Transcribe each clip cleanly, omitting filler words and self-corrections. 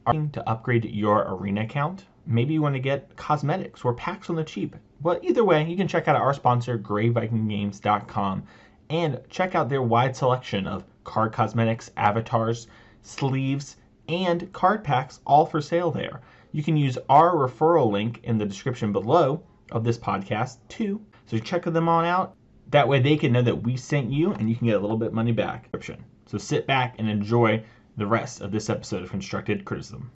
Are you looking to upgrade your arena account? Maybe you want to get cosmetics or packs on the cheap. Well, either way, you can check out our sponsor, GreyVikingGames.com, and check out their wide selection of card cosmetics, avatars, sleeves, and card packs, all for sale there. You can use our referral link in the description below of this podcast too. So check them on out. That way they can know that we sent you and you can get a little bit of money back. So sit back and enjoy the rest of this episode of Constructed Criticism.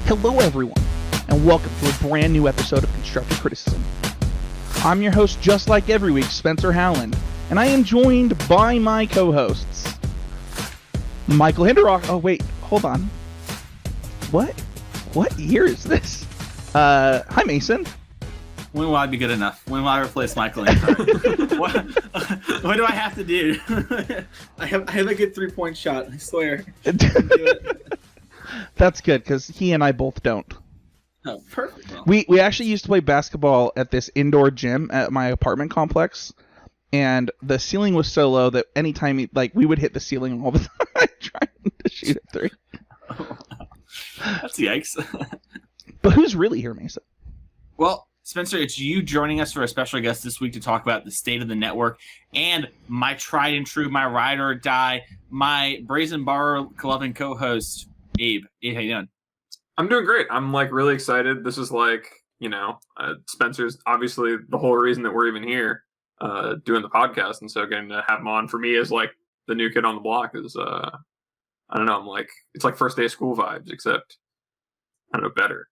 Hello everyone, and welcome to a brand new episode of Constructed Criticism. I'm your host, just like every week, Spencer Howland, and I am joined by my co-hosts, Michael Hinderrock. Oh wait, hold on. What year is this? Hi Mason. When will I be good enough? When will I replace Michael Hinderrock? what do I have to do? I have a good 3-point shot, I swear. I can do it. That's good, because he and I both don't. Oh, perfect. Well. We actually used to play basketball at this indoor gym at my apartment complex, and the ceiling was so low that anytime we would hit the ceiling all the time trying to shoot a three. Oh, wow. That's yikes. But who's really here, Mason? Well, Spencer, it's you joining us for a special guest this week to talk about the state of the network and my tried and true, my ride or die, my brazen bar loving co-host, Abe. Abe, how you doing? I'm doing great. I'm really excited. This is Spencer's obviously the whole reason that we're even here doing the podcast, and so getting to have him on for me as the new kid on the block is I don't know. It's like first day of school vibes, except I don't know, better.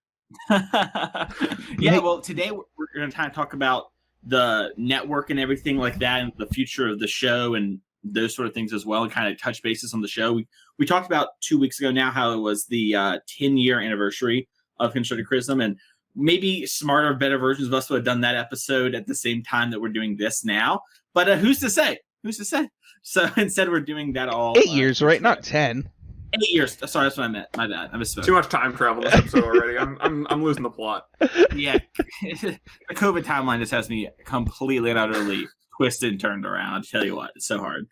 Yeah. Well, today we're going to kind of talk about the network and everything like that, and the future of the show and those sort of things as well, and kind of touch bases on the show. We talked about 2 weeks ago now how it was the 10-year anniversary of Constructed Criticism, and maybe smarter, better versions of us would have done that episode at the same time that we're doing this now. But who's to say? Who's to say? So instead, we're doing that all 8 years, right? Not 10. 8 years. Sorry, that's what I meant. My bad. I misspoke. Too much time travel this episode already. I'm losing the plot. Yeah, the COVID timeline just has me completely and utterly twisted and turned around. I'll tell you what, it's so hard.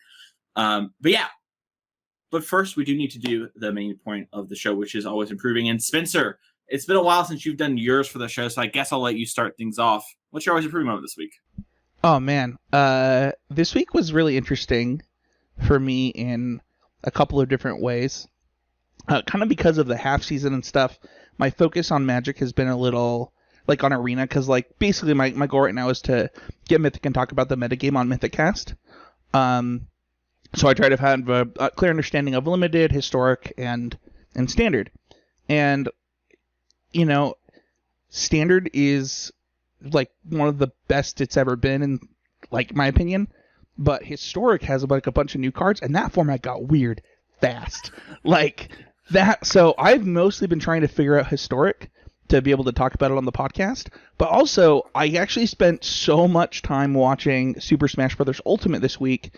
But first, we do need to do the main point of the show, which is always improving. And Spencer, it's been a while since you've done yours for the show, so I guess I'll let you start things off. What's your always improving moment this week? Oh man, this week was really interesting for me in a couple of different ways. Kind of because of the half season and stuff, my focus on Magic has been a little on Arena, because basically my goal right now is to get Mythic and talk about the metagame on MythicCast. So I try to have a clear understanding of Limited, Historic, and Standard. And, Standard is, one of the best it's ever been in, my opinion. But Historic has, a bunch of new cards, and that format got weird fast. So I've mostly been trying to figure out Historic to be able to talk about it on the podcast. But also, I actually spent so much time watching Super Smash Bros. Ultimate this week.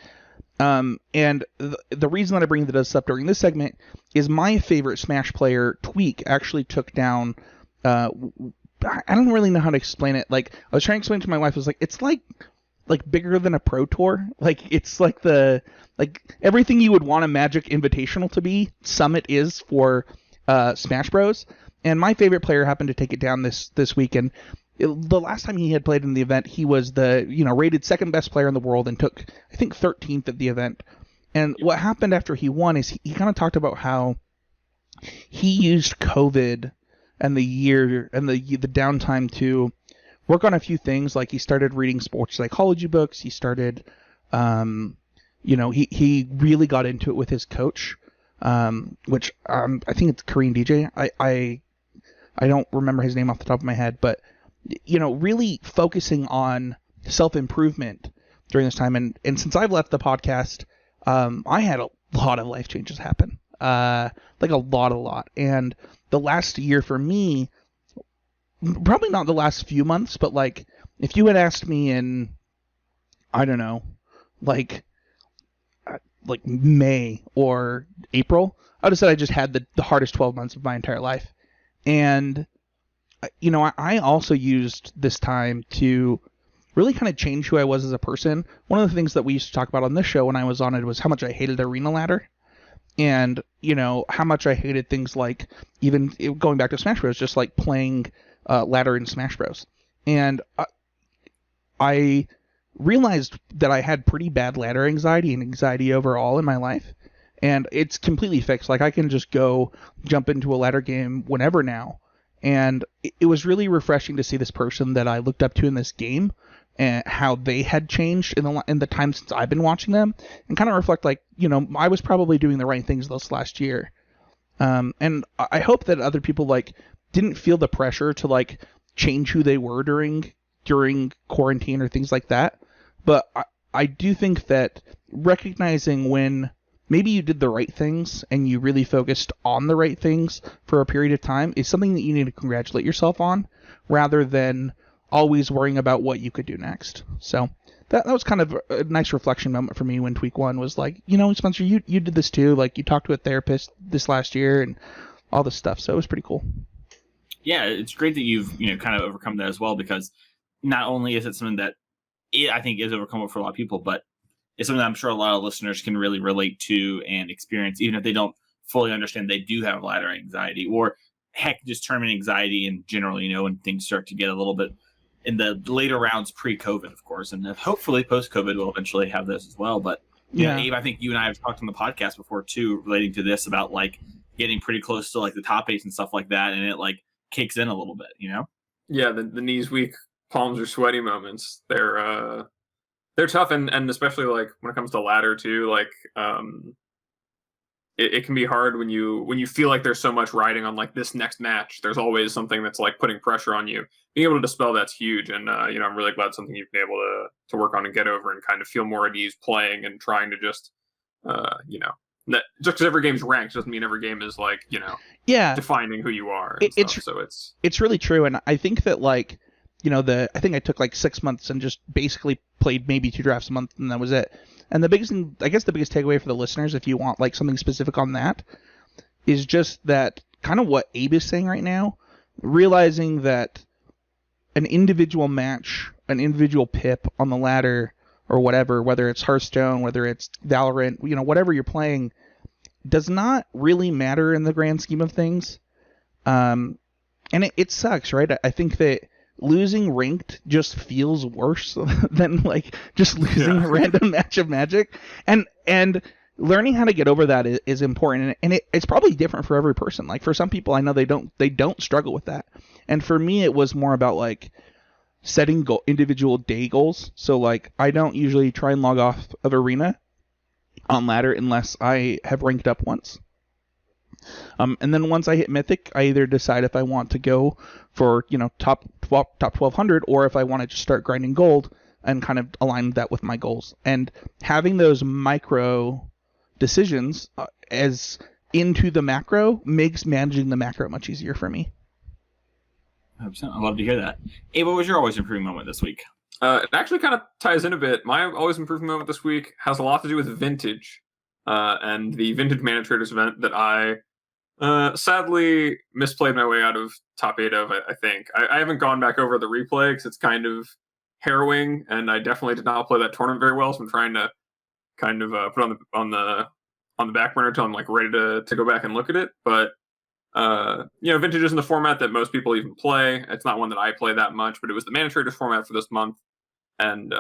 And the reason that I bring this up during this segment is my favorite Smash player, Tweak, actually took down, I don't really know how to explain it. I was trying to explain it to my wife, it was it's bigger than a Pro Tour. It's everything you would want a Magic Invitational to be, Summit is for Smash Bros. And my favorite player happened to take it down this week, and the last time he had played in the event, he was the rated second best player in the world and took, I think, 13th at the event. And what happened after he won is he kind of talked about how he used COVID and the year and the downtime to work on a few things. He started reading sports psychology books. He started, he really got into it with his coach, which I think it's Korean DJ. I don't remember his name off the top of my head, but really focusing on self-improvement during this time. And since I've left the podcast, I had a lot of life changes happen, like a lot. And the last year for me, probably not the last few months, but like if you had asked me in, I don't know, like May or April, I would have said I just had the hardest 12 months of my entire life. And I also used this time to really kind of change who I was as a person. One of the things that we used to talk about on this show when I was on it was how much I hated Arena Ladder. And, how much I hated things like, even going back to Smash Bros., just like playing ladder in Smash Bros. And I realized that I had pretty bad ladder anxiety and anxiety overall in my life. And it's completely fixed. Like, I can just go jump into a ladder game whenever now. And it was really refreshing to see this person that I looked up to in this game and how they had changed in the time since I've been watching them, and kind of reflect like, I was probably doing the right things this last year. And I hope that other people like didn't feel the pressure to like change who they were during quarantine or things like that. But I do think that recognizing when maybe you did the right things and you really focused on the right things for a period of time is something that you need to congratulate yourself on, rather than always worrying about what you could do next. So that was kind of a nice reflection moment for me when Tweak 1 was like, Spencer, you did this too. Like, you talked to a therapist this last year and all this stuff. So it was pretty cool. Yeah, it's great that you've kind of overcome that as well, because not only is it something that I think is overcome for a lot of people, but it's something that I'm sure a lot of listeners can really relate to and experience, even if they don't fully understand they do have ladder anxiety, or heck, just tournament anxiety in general, when things start to get a little bit in the later rounds pre-COVID, of course, and hopefully post-COVID we'll eventually have this as well. But Abe, I think you and I have talked on the podcast before too, relating to this, about like getting pretty close to like the top 8s and stuff like that, and it like kicks in a little bit, Yeah, the knees weak, palms are sweaty moments. They're tough, and especially like when it comes to ladder too. Like, it can be hard when you feel like there's so much riding on like this next match. There's always something that's like putting pressure on you. Being able to dispel that's huge, and I'm really glad something you've been able to work on and get over, and kind of feel more at ease playing and trying to just that just because every game's ranked doesn't mean every game is like defining who you are. It's really true, and I think that like I think I took like 6 months and just basically played maybe 2 drafts a month, and that was it. And the biggest thing, I guess the biggest takeaway for the listeners, if you want like something specific on that, is just that kind of what Abe is saying right now, realizing that an individual match, an individual pip on the ladder or whatever, whether it's Hearthstone, whether it's Valorant, whatever you're playing, does not really matter in the grand scheme of things. And it sucks, right? I think that losing ranked just feels worse than like just losing a random match of Magic, and learning how to get over that is important, and it's probably different for every person. Like, for some people, I know they don't struggle with that, and for me it was more about like setting individual day goals. So like, I don't usually try and log off of Arena on ladder unless I have ranked up once. And then once I hit Mythic, I either decide if I want to go for top 1200, or if I want to just start grinding gold and kind of align that with my goals. And having those micro decisions as into the macro makes managing the macro much easier for me. 100%. I love to hear that. Hey, what was your always improving moment this week? It actually kind of ties in a bit. My always improving moment this week has a lot to do with Vintage, and the Vintage Mana Traders event that I sadly misplayed my way out of top 8 of. I think I haven't gone back over the replay because it's kind of harrowing, and I definitely did not play that tournament very well. So I'm trying to kind of put on the back burner until I'm like ready to go back and look at it. But Vintage isn't the format that most people even play. It's not one that I play that much, but it was the Mana Traders format for this month, and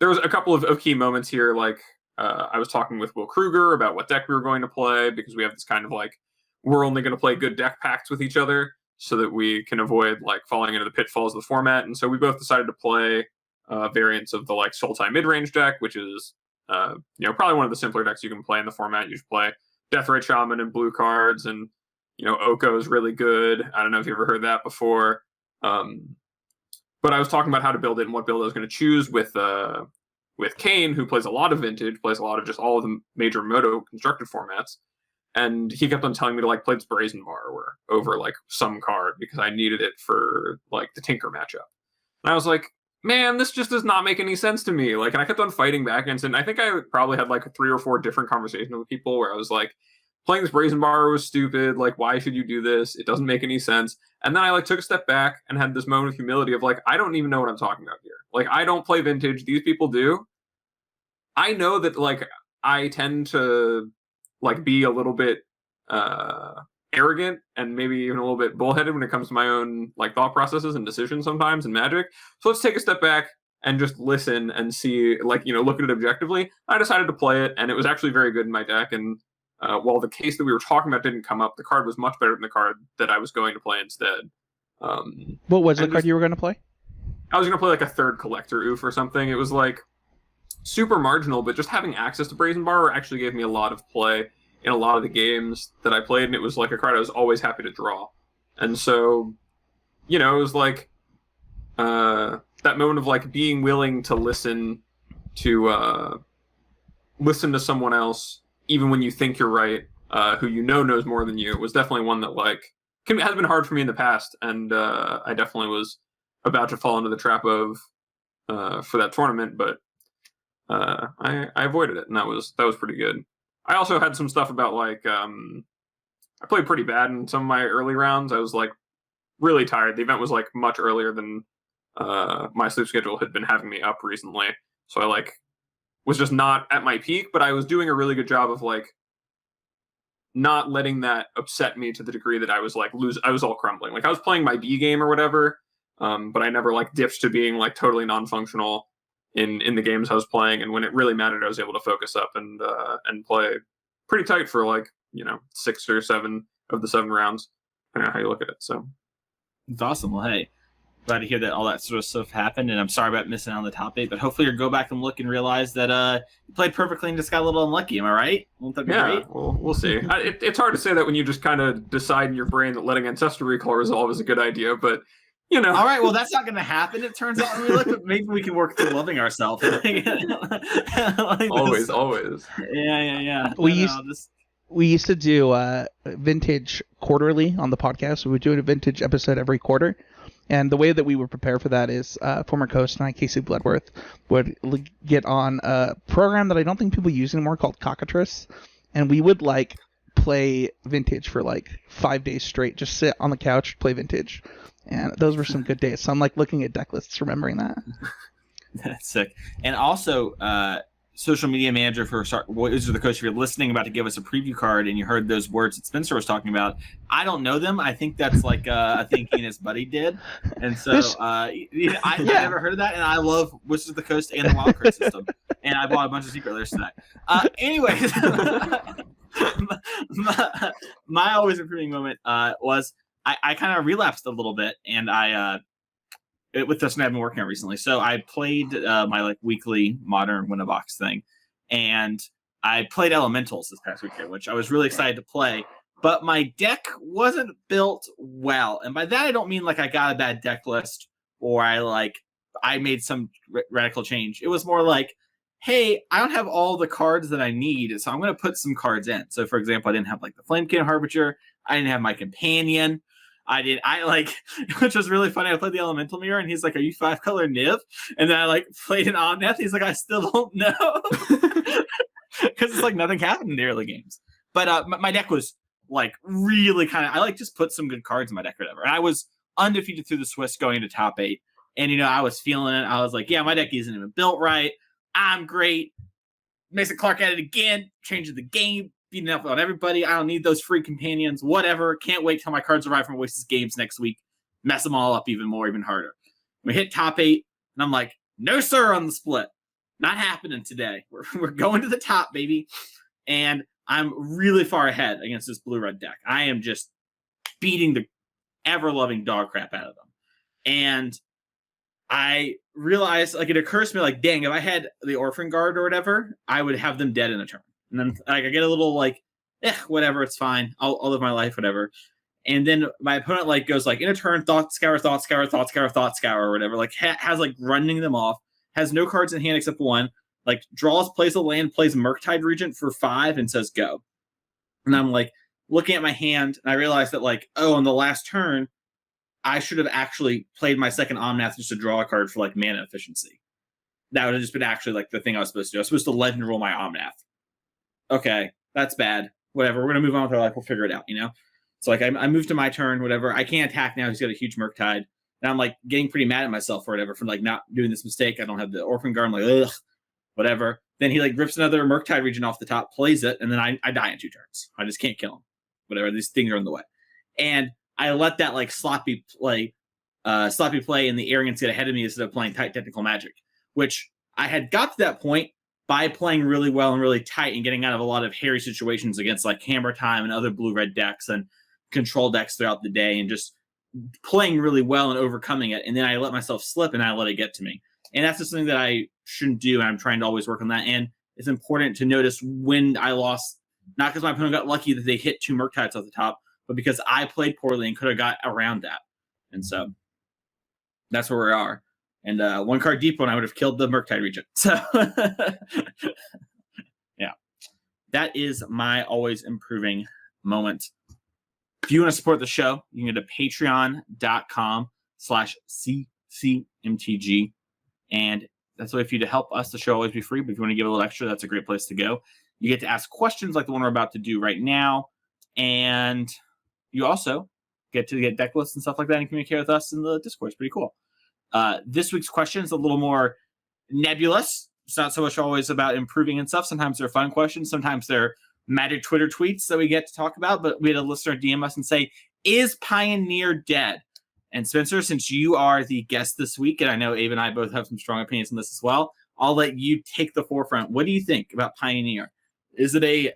there was a couple of key moments here. Like, I was talking with Will Kruger about what deck we were going to play, because we have this kind of like, we're only going to play good deck packs with each other so that we can avoid like falling into the pitfalls of the format. And so we both decided to play variants of the like Sultai mid-range deck, which is probably one of the simpler decks you can play in the format. You should play Deathrite Shaman and blue cards, and Oko is really good. I don't know if you ever heard that before. But I was talking about how to build it and what build I was going to choose with Kane, who plays a lot of Vintage, plays a lot of just all of the major Moto constructed formats. And he kept on telling me to like play this Brazen Bar over like some card because I needed it for like the Tinker matchup. And I was like, man, this just does not make any sense to me. Like, and I kept on fighting back against it. And I think I probably had like 3 or 4 different conversations with people where I was like, playing this Brazen Bar was stupid. Like, why should you do this? It doesn't make any sense. And then I like took a step back and had this moment of humility of like, I don't even know what I'm talking about here. Like, I don't play Vintage. These people do. I know that like I tend to like be a little bit arrogant and maybe even a little bit bullheaded when it comes to my own like thought processes and decisions sometimes in Magic. So let's take a step back and just listen and see, like, look at it objectively. I decided to play it, and it was actually very good in my deck. And while the case that we were talking about didn't come up, the card was much better than the card that I was going to play instead. What was the card you were going to play? I was going to play like a 3rd Collector Oof or something. It was like super marginal, but just having access to Brazen Bar actually gave me a lot of play in a lot of the games that I played, and it was like a card I was always happy to draw. And so, it was like that moment of like being willing to listen to someone else, even when you think you're right, who knows more than you, was definitely one that like has been hard for me in the past, and I definitely was about to fall into the trap of for that tournament, but I avoided it, and that was pretty good. I also had some stuff about like I played pretty bad in some of my early rounds. I was like really tired. The event was like much earlier than my sleep schedule had been having me up recently, so I like was just not at my peak, but I was doing a really good job of like not letting that upset me to the degree that I was like I was all crumbling. Like I was playing my B game or whatever, but I never like dipped to being like totally non-functional in the games I was playing. And when it really mattered, I was able to focus up and play pretty tight for like 6 or 7 of the 7 rounds, depending on how you look at it. So it's awesome. Well, hey, glad to hear that all that sort of stuff happened, and I'm sorry about missing out on the top 8, but hopefully you'll go back and look and realize that you played perfectly and just got a little unlucky. Am I right? Won't that be great? Well, we'll see. It's hard to say that when you just kind of decide in your brain that letting Ancestor Recall resolve is a good idea, but all right, well, that's not going to happen. It turns out. Maybe we can work through loving ourselves. Like always. Yeah. We used to do Vintage quarterly on the podcast. We would do a Vintage episode every quarter. And the way that we would prepare for that is former co-host and I, Casey Bloodworth, would get on a program that I don't think people use anymore called Cockatrice. And we would like play Vintage for like 5 days straight. Just sit on the couch, play Vintage. And those were some good days. So I'm like looking at deck lists, remembering that. That's sick. And also, social media manager for Wizards of the Coast, if you're listening, about to give us a preview card and you heard those words that Spencer was talking about, I don't know them. I think that's like a thing he and his buddy did. And so I've never heard of that. And I love Wizards of the Coast and the Wildcard system. And I bought a bunch of secret layers tonight. Anyways, my always improving moment was I kind of relapsed a little bit, and with this I've been working on recently. So I played my like weekly Modern Win-a-Box thing, and I played Elementals this past weekend, which I was really excited to play. But my deck wasn't built well, and by that I don't mean like I got a bad deck list or I made some radical change. It was more like, hey, I don't have all the cards that I need, so I'm going to put some cards in. So, for example, I didn't have like the Flamekin Harbinger. I didn't have my companion. Which was really funny. I played the Elemental Mirror, and he's like, "Are you 5-color Niv?" And then I like played an Omnath. He's like, "I still don't know," because it's like nothing happened in the early games. But my deck was like really kind of. I like just put some good cards in my deck or whatever. And I was undefeated through the Swiss going into top 8, and I was feeling it. I was like, "Yeah, my deck isn't even built right. I'm great." Mason Clark at it again, changing the game. Beating up on everybody. I don't need those free companions. Whatever. Can't wait till my cards arrive from Oasis Games next week. Mess them all up even more, even harder. We hit top 8, and I'm like, no, sir, on the split. Not happening today. We're going to the top, baby. And I'm really far ahead against this blue-red deck. I am just beating the ever-loving dog crap out of them. And I realized, like, it occurs to me, like, dang, if I had the Orphan Guard or whatever, I would have them dead in a turn. And then I get a little like whatever, it's fine. I'll live my life, whatever. And then my opponent like goes like in a turn, thought scour, or whatever. Like has like running them off. Has no cards in hand except one. Like draws, plays a land, plays Murktide Regent for 5, and says go. And I'm like looking at my hand, and I realized that like, oh, on the last turn, I should have actually played my second Omnath just to draw a card for like mana efficiency. That would have just been actually like the thing I was supposed to do. I was supposed to legend roll my Omnath. Okay, that's bad. Whatever. We're gonna move on with our life. We'll figure it out. So like I moved to my turn. Whatever. I can't attack now. He's got a huge Murktide, and I'm like getting pretty mad at myself or whatever for like not doing this mistake. I don't have the Orphan Guard. I'm like, ugh, whatever. Then he like rips another Murktide Regent off the top, plays it, and then I die in 2 turns. I just can't kill him. Whatever. These things are in the way, and I let that like sloppy play and the arrogance get ahead of me instead of playing tight technical magic, which I had got to that point by playing really well and really tight and getting out of a lot of hairy situations against like Hammer Time and other blue-red decks and control decks throughout the day and just playing really well and overcoming it. And then I let myself slip and I let it get to me. And that's just something that I shouldn't do. And I'm trying to always work on that. And it's important to notice when I lost, not because my opponent got lucky that they hit 2 Murktides off the top, but because I played poorly and could have got around that. And so that's where we are. And 1 card deep when I would have killed the Murktide Regent. So yeah, that is my always improving moment. If you want to support the show, you can go to patreon.com/ccmtg. And that's a way for you to help us. The show always be free, but if you want to give a little extra, that's a great place to go. You get to ask questions like the one we're about to do right now. And you also get to get deck lists and stuff like that and communicate with us in the Discord. It's pretty cool. This week's question is a little more nebulous. It's not so much always about improving and stuff. Sometimes they're fun questions. Sometimes they're magic Twitter tweets that we get to talk about. But we had a listener DM us and say, is Pioneer dead? And Spencer, since you are the guest this week, and I know Abe and I both have some strong opinions on this as well, I'll let you take the forefront. What do you think about Pioneer? Is it dead?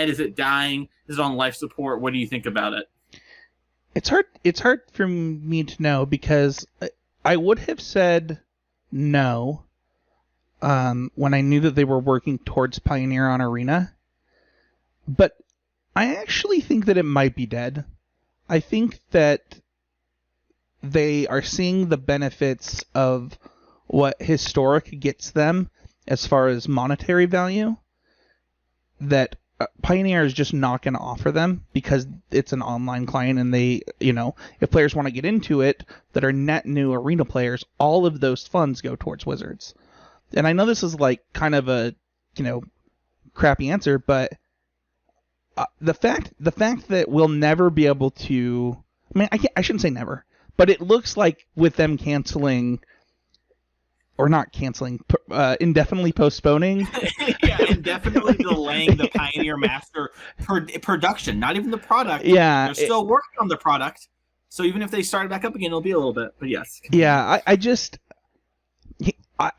Is it dying? Is it on life support? What do you think about it? It's hard for me to know because I would have said no when I knew that they were working towards Pioneer on Arena. But I actually think that it might be dead. I think that they are seeing the benefits of what Historic gets them as far as monetary value that Pioneer is just not going to offer them because it's an online client and they, if players want to get into it that are net new Arena players, all of those funds go towards Wizards. And I know this is like kind of a, crappy answer, but the fact that we'll never be able to, I shouldn't say never, but it looks like with them canceling or not canceling, indefinitely postponing. Yeah, indefinitely delaying the Pioneer Master production, not even the product. Yeah. They're still working on the product. So even if they start back up again, it'll be a little bit. But yes. Yeah, I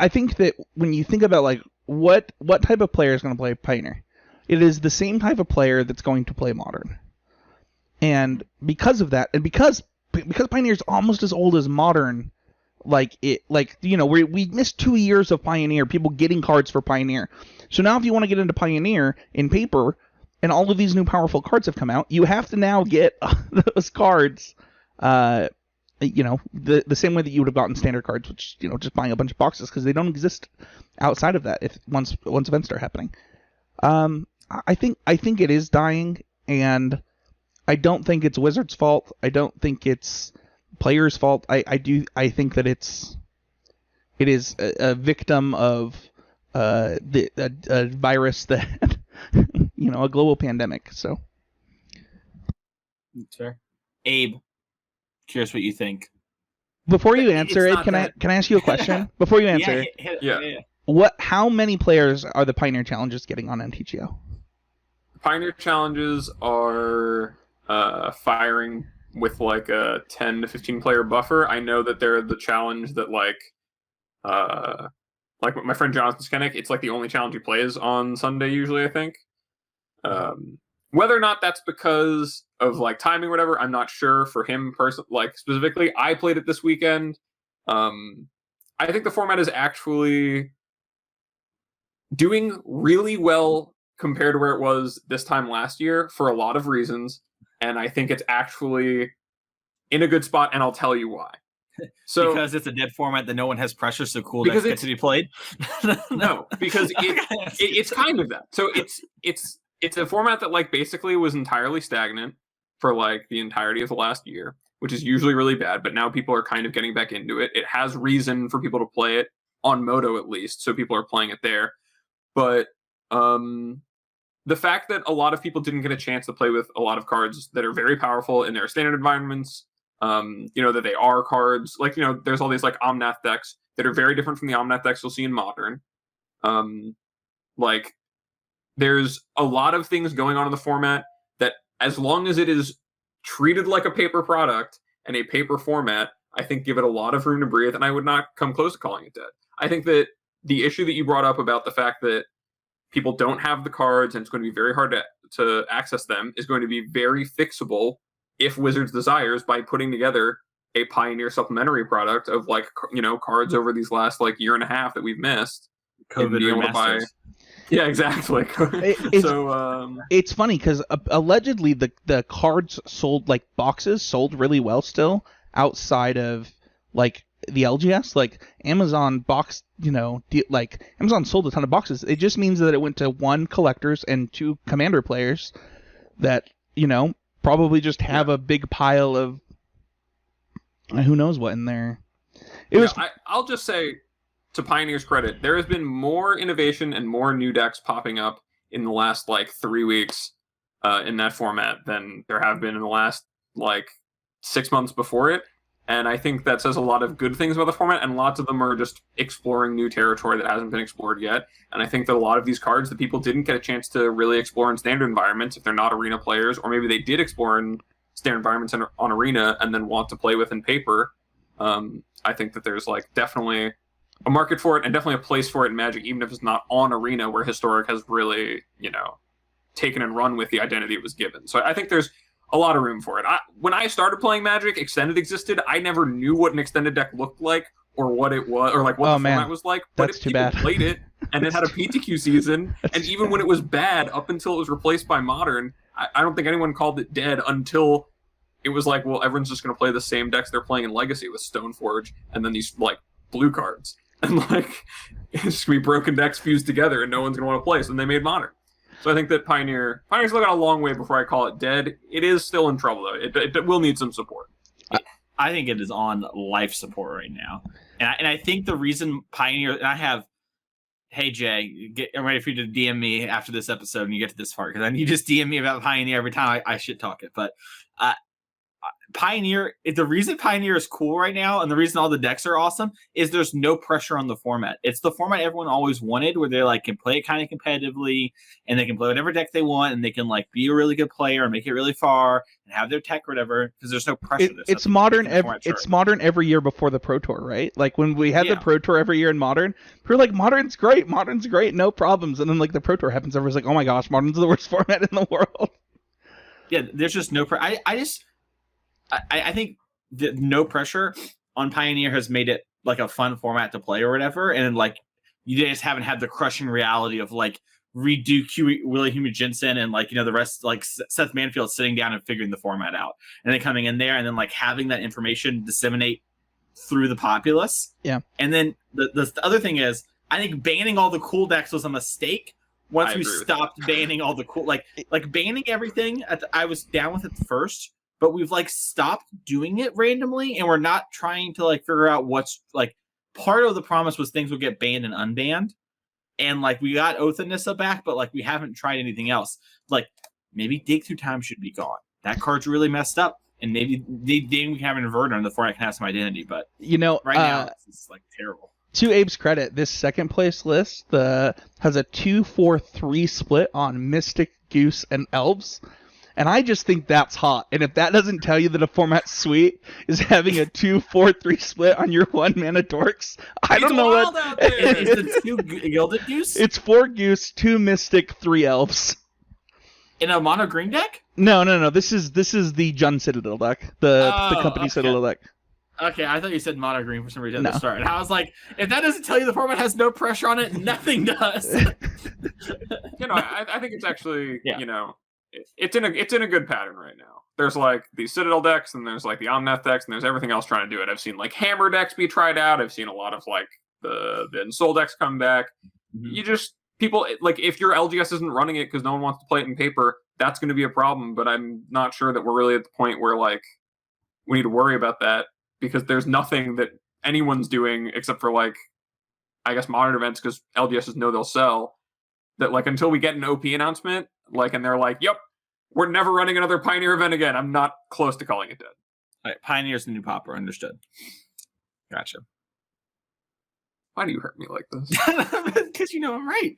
think that when you think about like what type of player is going to play Pioneer, it is the same type of player that's going to play Modern. And because of that, and because Pioneer is almost as old as Modern, we missed 2 years of Pioneer, people getting cards for Pioneer. So now if you want to get into Pioneer in paper, and all of these new powerful cards have come out, you have to now get those cards, the same way that you would have gotten standard cards, which, just buying a bunch of boxes, because they don't exist outside of that once events start happening. I think it is dying, and I don't think it's Wizards' fault. I don't think it's players' fault. I think that it is a victim of a virus that a global pandemic. So that's fair. Abe, curious what you think. Before you answer it, can I ask you a question? Before you answer, yeah. How many players are the Pioneer Challenges getting on MTGO? Pioneer Challenges are firing with like a 10 to 15 player buffer. I know that they're the challenge that like my friend Jonathan Skennick, it's like the only challenge he plays on Sunday usually, I think. Whether or not that's because of like timing or whatever, I'm not sure. For him specifically, I played it this weekend. I think the format is actually doing really well compared to where it was this time last year for a lot of reasons, and I think it's actually in a good spot, and I'll tell you why. So because it's a dead format that no one has pressure, so cool decks get to be played. No, because it's kind of that. So it's a format that like basically was entirely stagnant for like the entirety of the last year, which is usually really bad. But now people are kind of getting back into it. It has reason for people to play it on Moto at least, so people are playing it there. But the fact that a lot of people didn't get a chance to play with a lot of cards that are very powerful in their standard environments. That they are cards like, there's all these like Omnath decks that are very different from the Omnath decks you'll see in Modern. Like there's a lot of things going on in the format that as long as it is treated like a paper product and a paper format, I think give it a lot of room to breathe, and I would not come close to calling it dead. I think that the issue that you brought up about the fact that people don't have the cards and it's going to be very hard to access them is going to be very fixable if Wizards desires by putting together a Pioneer supplementary product of like, cards over these last like year and a half that we've missed. COVID remasters. Yeah, exactly. It's funny because allegedly the cards sold, like boxes sold really well still outside of like the LGS. Like Amazon box, like Amazon sold a ton of boxes. It just means that it went to 1 collectors and 2 commander players that, probably just have a big pile of who knows what in there. I'll just say, to Pioneer's credit, there has been more innovation and more new decks popping up in the last like 3 weeks in that format than there have been in the last like 6 months before it. And I think that says a lot of good things about the format, and lots of them are just exploring new territory that hasn't been explored yet. And I think that a lot of these cards that people didn't get a chance to really explore in standard environments, if they're not Arena players, or maybe they did explore in standard environments on Arena and then want to play with in paper, I think that there's like definitely a market for it and definitely a place for it in Magic, even if it's not on Arena, where Historic has really, taken and run with the identity it was given. So I think there's a lot of room for it. When I started playing Magic, Extended existed. I never knew what an Extended deck looked like or what it was, or like what the format was like. But That's if too people bad. played it and it had a PTQ season, and even when it was bad, up until it was replaced by Modern, I don't think anyone called it dead until it was like, well, everyone's just going to play the same decks they're playing in Legacy with Stoneforge and then these like blue cards, and like it's just gonna be broken decks fused together, and no one's gonna want to play. So then they made Modern. So I think that Pioneer's still got a long way before I call it dead. It is still in trouble, though. It will need some support. I think it is on life support right now. And I think the reason Pioneer... And I have... Hey, Jay, I'm ready for you to DM me after this episode and you get to this part. Because then you just DM me about Pioneer every time I shit talk it. But Pioneer... The reason Pioneer is cool right now and the reason all the decks are awesome is there's no pressure on the format. It's the format everyone always wanted, where they like can play it kind of competitively and they can play whatever deck they want and they can like be a really good player and make it really far and have their tech or whatever, because there's no pressure. It's Modern. It's Modern every year before the Pro Tour, right? Like when we had the Pro Tour every year in Modern, we were like, Modern's great, no problems. And then like the Pro Tour happens, everyone's like, oh my gosh, Modern's the worst format in the world. Yeah, there's just no I think that no pressure on Pioneer has made it like a fun format to play or whatever, and like you just haven't had the crushing reality of like redo Willie Hume Jensen and like the rest, like Seth Manfield sitting down and figuring the format out and then coming in there and then like having that information disseminate through the populace. Yeah. And then the other thing is, I think banning all the cool decks was a mistake. Once we stopped banning all the cool, like banning everything, I was down with it first. But we've like stopped doing it randomly, and we're not trying to like figure out what's like part of the promise was things would get banned and unbanned. And like we got Oath and Nissa back, but like we haven't tried anything else. Like maybe Dig Through Time should be gone. That card's really messed up. And maybe we can have an inverter and the format can have some identity, but right now it's like terrible. To Abe's credit, this second place list has a 2-4-3 split on Mystic, Goose, and Elves. And I just think that's hot. And if that doesn't tell you that a format's sweet is having a 2-4-3 split on your 1-mana dorks, I don't know what. Is it 2 Gilded Goose? It's 4 Goose, 2 Mystic, 3 Elves. In a mono green deck? No. This is the Jund Citadel deck. The company Citadel deck. Okay, I thought you said mono green for some reason at No. the start. And I was like, if that doesn't tell you the format has no pressure on it, nothing does. I think it's actually, Yeah. it's in a good pattern right now. There's like the Citadel decks, and there's like the Omnath decks, and there's everything else trying to do it. I've seen like Hammer decks be tried out. I've seen a lot of like the Soul decks come back. Mm-hmm. People, like, if your LGS isn't running it because no one wants to play it in paper, that's going to be a problem. But I'm not sure that we're really at the point where like we need to worry about that, because there's nothing that anyone's doing except for like, I guess, modern events, because LGSs know they'll sell. That like until we get an OP announcement, like, and they're like, "Yep, we're never running another Pioneer event again," I'm not close to calling it dead. All right, Pioneer's the new popper. Understood. Gotcha. Why do you hurt me like this? Because you know I'm right.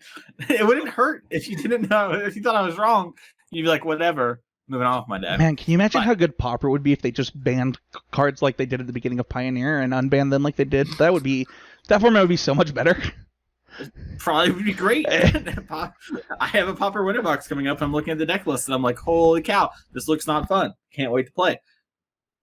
It wouldn't hurt if you didn't know. If you thought I was wrong, you'd be like, whatever. Moving on with my day. Man, can you imagine how good Pauper would be if they just banned cards like they did at the beginning of Pioneer and unbanned them like they did? That format would be so much better. Probably would be great. I have a Pauper winter box coming up. I'm looking at the deck list and I'm like, holy cow, this looks not fun. Can't wait to play.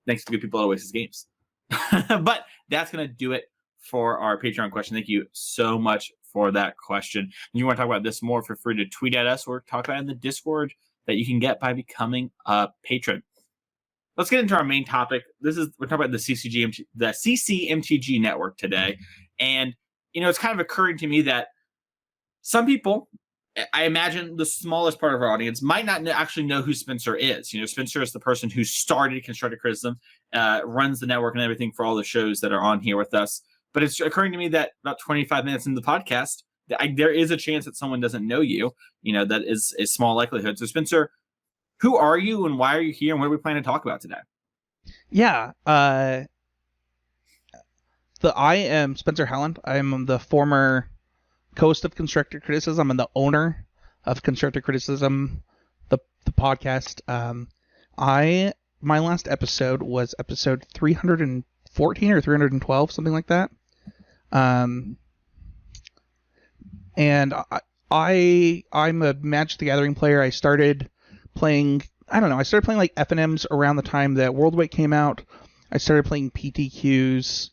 Thanks to good people at Oasis Games. But that's going to do it for our Patreon question. Thank you so much for that question. And you want to talk about this more, feel free to tweet at us or talk about it in the Discord that you can get by becoming a patron. Let's get into our main topic. We're talking about the CCMTG network today. And, it's kind of occurring to me that some people, I imagine the smallest part of our audience, might not actually know who Spencer is. Spencer is the person who started Constructive Criticism, runs the network and everything for all the shows that are on here with us. But it's occurring to me that about 25 minutes into the podcast, there is a chance that someone doesn't know you. That is a small likelihood. So, Spencer, who are you and why are you here and what are we planning to talk about today? Yeah. I am Spencer Howland. I am the former host of Constructive Criticism and the owner of Constructive Criticism, the podcast. My last episode was episode 314 or 312, something like that. And I'm a Magic the Gathering player. I started playing like FNMs around the time that Worldweight came out. I started playing PTQs.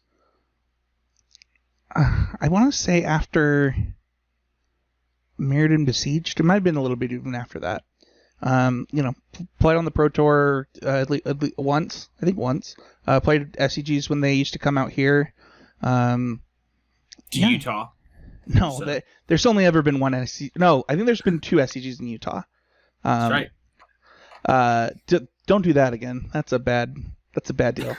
I want to say after Mirrodin Besieged. It might have been a little bit even after that. Played on the Pro Tour at least once. I think once. Played SCGs when they used to come out here. Utah. No, there's only ever been one SCG. No, I think there's been two SCGs in Utah. That's right. Don't do that again. That's a bad deal.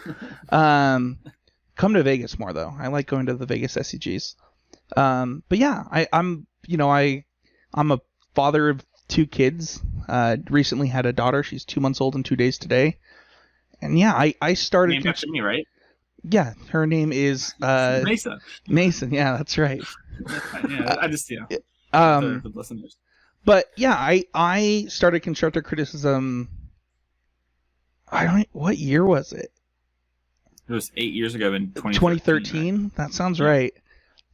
Come to Vegas more though. I like going to the Vegas SCGs. But yeah, I'm a father of two kids. Recently had a daughter. She's 2 months old and 2 days today. And yeah, I started. Named after me, right? Yeah, her name is Mason. Mason, yeah, that's right. Yeah, I just the listeners. But yeah, I started Constructive Criticism. What year was it? It was 8 years ago in 2013. Right? That sounds right.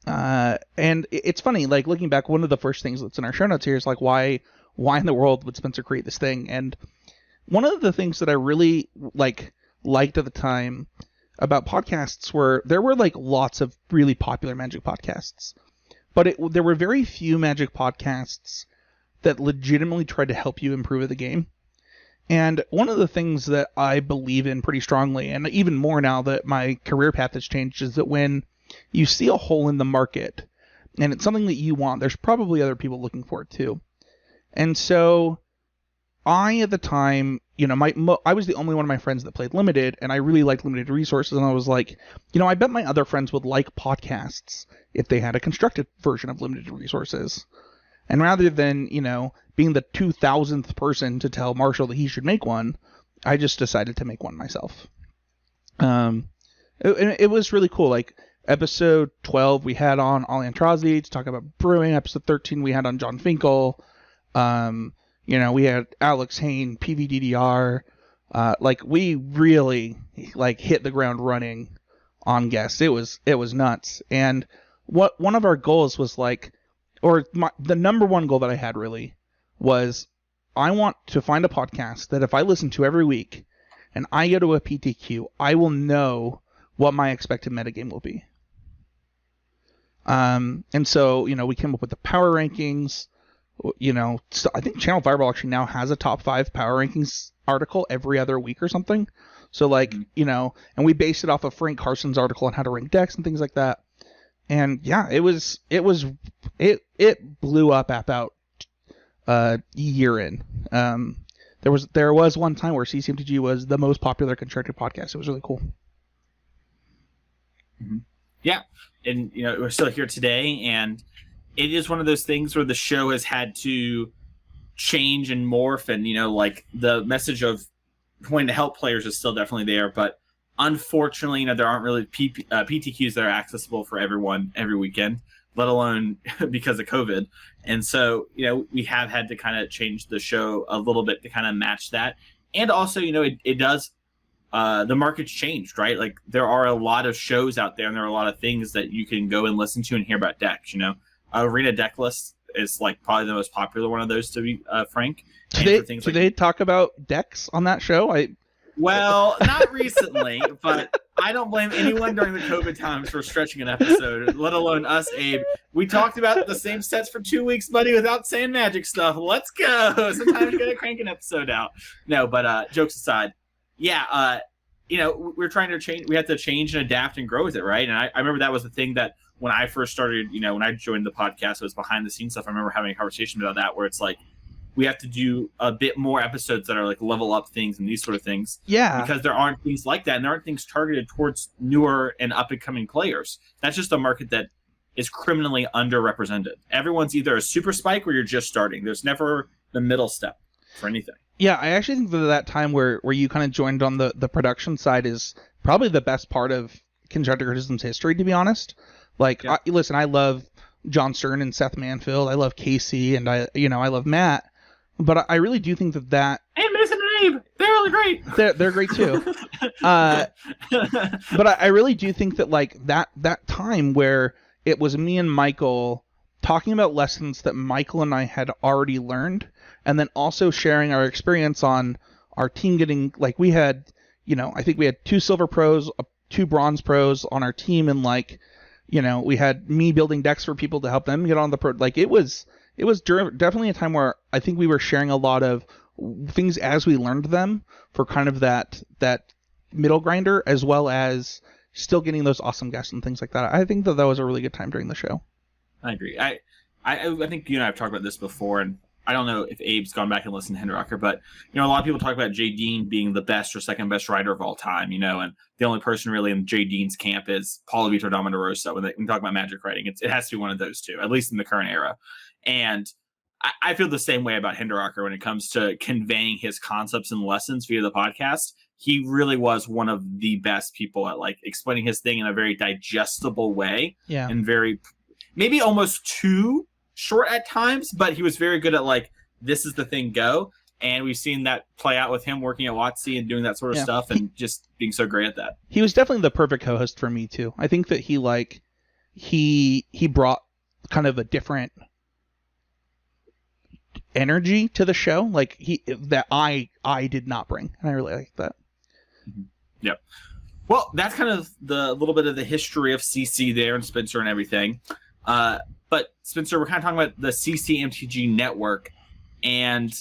And it's funny, like looking back, one of the first things that's in our show notes here is like why in the world would Spencer create this thing? And one of the things that I really liked at the time about podcasts were there were like lots of really popular Magic podcasts, but there were very few Magic podcasts that legitimately tried to help you improve the game. And one of the things that I believe in pretty strongly, and even more now that my career path has changed, is that when you see a hole in the market and it's something that you want, there's probably other people looking for it too. And so I, at the time, I was the only one of my friends that played Limited, and I really liked Limited Resources, and I was like, I bet my other friends would like podcasts if they had a constructed version of Limited Resources. And rather than, being the 2,000th person to tell Marshall that he should make one, I just decided to make one myself. It was really cool. Like, episode 12, we had on Ollie Antrazi to talk about brewing. Episode 13, we had on John Finkel. We had Alex Hain, PVDDR. We really, hit the ground running on guests. It was nuts. And one of our goals was, the number one goal that I had really was I want to find a podcast that if I listen to every week and I go to a PTQ, I will know what my expected metagame will be. And so, we came up with the power rankings. So I think Channel Fireball actually now has a top 5 power rankings article every other week or something. So and we based it off of Frank Carson's article on how to rank decks and things like that. And yeah, it blew up about a year in. There was one time where CCMTG was the most popular constructed podcast. It was really cool. Mm-hmm. Yeah, and we're still here today, and it is one of those things where the show has had to change and morph, and like the message of wanting to help players is still definitely there, but unfortunately, there aren't really PTQs that are accessible for everyone every weekend, let alone because of COVID. And so, we have had to kind of change the show a little bit to kind of match that. And also, it does, the market's changed, right? Like there are a lot of shows out there and there are a lot of things that you can go and listen to and hear about decks, Arena Deck List is like probably the most popular one of those, to be frank. Do they talk about decks on that show? Well, not recently, but I don't blame anyone during the COVID times for stretching an episode, let alone us, Abe. We talked about the same sets for 2 weeks, buddy, without saying magic stuff. Let's go. Sometimes you gotta crank an episode out. No, but jokes aside, yeah, we're trying to change. We have to change and adapt and grow with it, right? And I remember that was the thing that when I first started, when I joined the podcast, it was behind the scenes stuff. I remember having a conversation about that where it's like, we have to do a bit more episodes that are like level up things and these sort of things. Yeah. Because there aren't things like that, and there aren't things targeted towards newer and up and coming players. That's just a market that is criminally underrepresented. Everyone's either a super spike or you're just starting. There's never the middle step for anything. Yeah, I actually think that time where you kind of joined on the production side is probably the best part of Constructed Criticism's history, to be honest. Like, yeah. I love John Stern and Seth Manfield. I love Casey, and I love Matt. But I really do think that and Mason and Abe, they're really great. They're great too. But I really do think that like that time where it was me and Michael talking about lessons that Michael and I had already learned, and then also sharing our experience on our team getting, like, we had, I think we had 2 silver pros, 2 bronze pros on our team, and like, we had me building decks for people to help them get on the pro. Like it was definitely a time where I think we were sharing a lot of things as we learned them for kind of that middle grinder, as well as still getting those awesome guests and things like that. I think that was a really good time during the show. I agree. I think you and I have talked about this before, and I don't know if Abe's gone back and listened to Henrocker, but a lot of people talk about Jay Dean being the best or second best writer of all time, and the only person really in Jay Dean's camp is Paulo Vitor Damarosa when they talk about magic writing. It has to be one of those two, at least in the current era. And I feel the same way about Hinderocker when it comes to conveying his concepts and lessons via the podcast. He really was one of the best people at like explaining his thing in a very digestible way. Yeah. And very, maybe almost too short at times, but he was very good at like, this is the thing, go. And we've seen that play out with him working at WotC and doing that sort of stuff and just being so great at that. He was definitely the perfect co-host for me too. I think that he brought kind of a different energy to the show, like that I did not bring, and I really like that. Mm-hmm. Yep. Well, that's kind of the little bit of the history of CC there and Spencer and everything. But Spencer, we're kind of talking about the CCMTG network and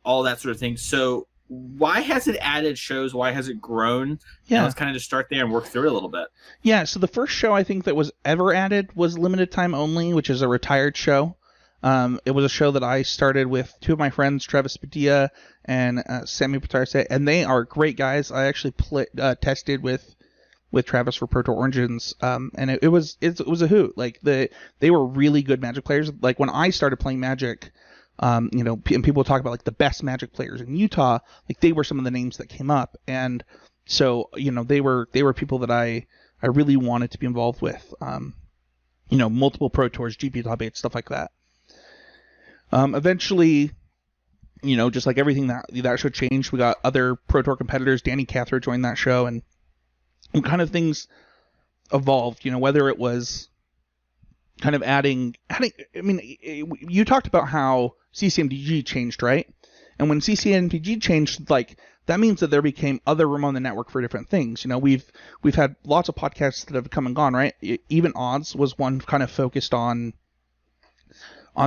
all that sort of thing. So why has it added shows? Why has it grown? Yeah. Let's kind of just start there and work through it a little bit. Yeah. So the first show I think that was ever added was Limited Time Only, which is a retired show. It was a show that I started with 2 of my friends, Travis Padilla and Sammy Patarse, and they are great guys. I actually tested with Travis for Pro Tour Origins, and it was a hoot. Like they were really good Magic players. Like when I started playing Magic, and people talk about like the best Magic players in Utah, like they were some of the names that came up, and so they were people that I really wanted to be involved with. Multiple Pro Tours, GP top 8, stuff like that. Eventually, just like everything that show changed, we got other Pro Tour competitors. Danny Cathro joined that show, and kind of things evolved, whether it was kind of adding, I mean, you talked about how CCMDG changed, right? And when CCMDG changed, like that means that there became other room on the network for different things. We've had lots of podcasts that have come and gone, right? Even Odds was one kind of focused on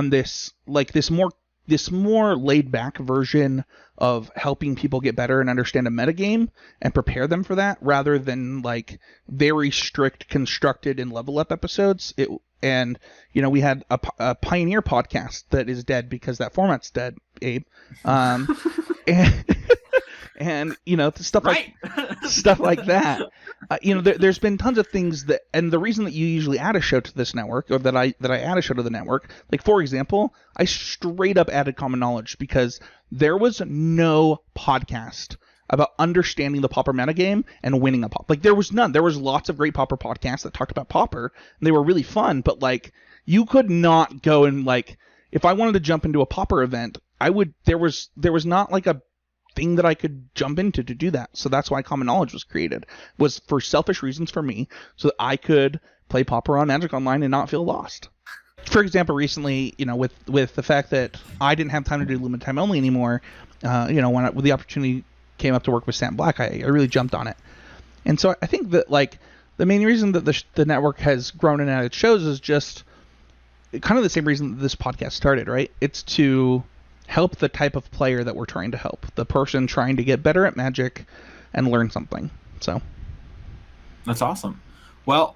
this, like this more laid back version of helping people get better and understand a metagame and prepare them for that, rather than like very strict constructed and level up episodes. We had a Pioneer podcast that is dead because that format's dead, Abe. And stuff like stuff like that. There's been tons of things that, and the reason that you usually add a show to this network, or that I add a show to the network, like for example, I straight up added Common Knowledge because there was no podcast about understanding the Pauper metagame and winning a pop. Like there was none. There was lots of great Pauper podcasts that talked about Pauper, and they were really fun, but like you could not go and like, if I wanted to jump into a Pauper event, there was not like a thing that I could jump into to do that. So that's why Common Knowledge was created, was for selfish reasons for me, so that I could play Pauper on Magic Online and not feel lost. For example, recently, with the fact that I didn't have time to do Lumen Time Only anymore, when the opportunity came up to work with Sam Black, I really jumped on it. And so I think that like the main reason that the network has grown and added shows is just kind of the same reason that this podcast started, right? It's to help the type of player that we're trying to help, the person trying to get better at Magic and learn something. So that's awesome. Well,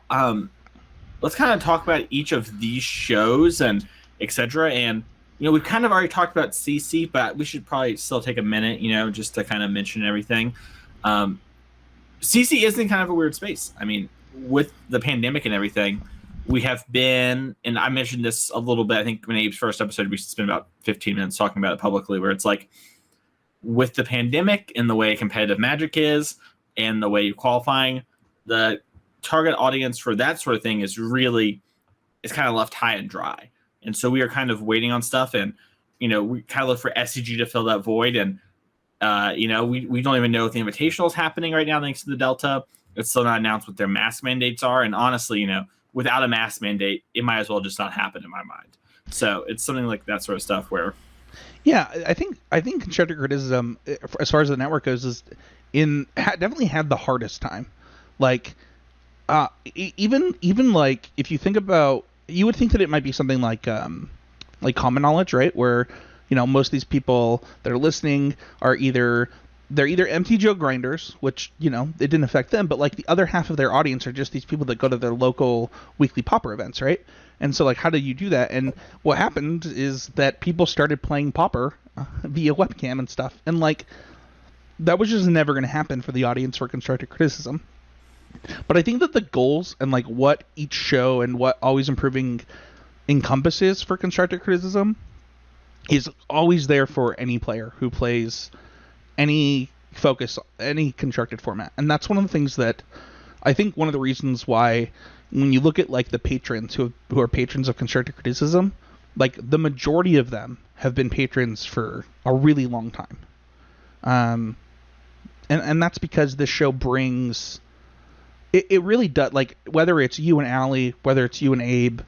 let's kind of talk about each of these shows and etc. And we've kind of already talked about CC, but we should probably still take a minute, just to kind of mention everything. CC is in kind of a weird space. I mean, with the pandemic and everything, we have been, and I mentioned this a little bit, I think in Abe's first episode, we spent about 15 minutes talking about it publicly, where it's like, with the pandemic and the way competitive Magic is and the way qualifying, the target audience for that sort of thing is kind of left high and dry. And so we are kind of waiting on stuff, and, we kind of look for SCG to fill that void. And, we don't even know if the Invitational is happening right now, thanks to the Delta. It's still not announced what their mask mandates are. And honestly, without a mask mandate, it might as well just not happen in my mind. So it's something like that sort of stuff where, yeah, I think constructive criticism, as far as the network goes, is definitely had the hardest time. Like, even like if you think about, you would think that it might be something like Common Knowledge, right? Where most of these people that are listening are either MTGO grinders, which, it didn't affect them, but like the other half of their audience are just these people that go to their local weekly Pauper events, right? And so like, how do you do that? And what happened is that people started playing Pauper via webcam and stuff. And like, that was just never going to happen for the audience for constructive criticism. But I think that the goals and like what each show and what Always Improving encompasses for constructive criticism is always there for any player who plays any constructed format. And that's one of the things that I think one of the reasons why, when you look at like the patrons who are patrons of constructive criticism, like the majority of them have been patrons for a really long time. And that's because this show brings, it really does, like whether it's you and Allie, whether it's you and Abe,